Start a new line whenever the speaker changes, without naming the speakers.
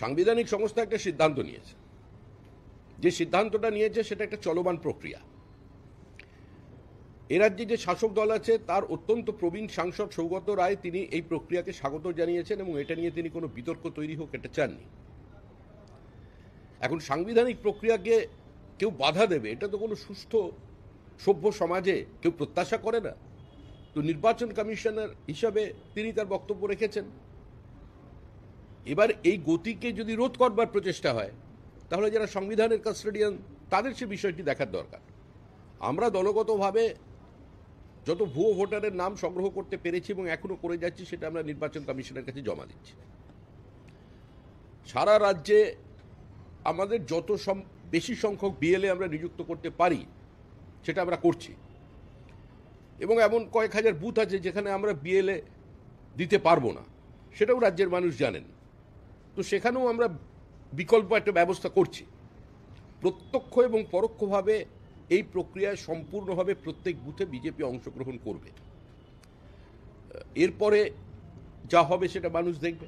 সাংবিধানিক সংস্থা একটা সিদ্ধান্ত নিয়েছে, যে সিদ্ধান্তটা নিয়েছে সেটা একটা চলমান প্রক্রিয়া। এ রাজ্যে যে শাসক দল আছে তার অত্যন্ত প্রবীণ সাংসদ সৌগত রায় তিনি এই প্রক্রিয়াকে স্বাগত জানিয়েছেন এবং এটা নিয়ে তিনি কোনো বিতর্ক তৈরি হোক এটা চাননি। এখন সাংবিধানিক প্রক্রিয়াকে কেউ বাধা দেবে এটা তো কোনো সুস্থ সভ্য সমাজে কেউ প্রত্যাশা করে না। তো নির্বাচন কমিশনার হিসাবে তিনি তার বক্তব্য রেখেছেন। এবার এই গতিকে যদি রোধ করবার প্রচেষ্টা হয় তাহলে যারা সংবিধানের কাস্টোডিয়ান তাদের সে বিষয়টি দেখার দরকার। আমরা দলগতভাবে যত ভুয়ো ভোটারের নাম সংগ্রহ করতে পেরেছি এবং এখনো করে যাচ্ছি সেটা আমরা নির্বাচন কমিশনের কাছে জমা দিচ্ছি। সারা রাজ্যে আমাদের যত বেশি সংখ্যক বিএলএ আমরা নিযুক্ত করতে পারি সেটা আমরা করছি এবং এমন কয়েক হাজার বুথ আছে যেখানে আমরা বিএলএ দিতে পারবো না, সেটাও রাজ্যের মানুষ জানেন। তো সেখানেও আমরা বিকল্প একটা ব্যবস্থা করছি। প্রত্যক্ষ এবং পরোক্ষভাবে এই প্রক্রিয়ায় সম্পূর্ণভাবে প্রত্যেক বুথে বিজেপি অংশগ্রহণ করবে। এরপরে যা হবে সেটা মানুষ দেখবে।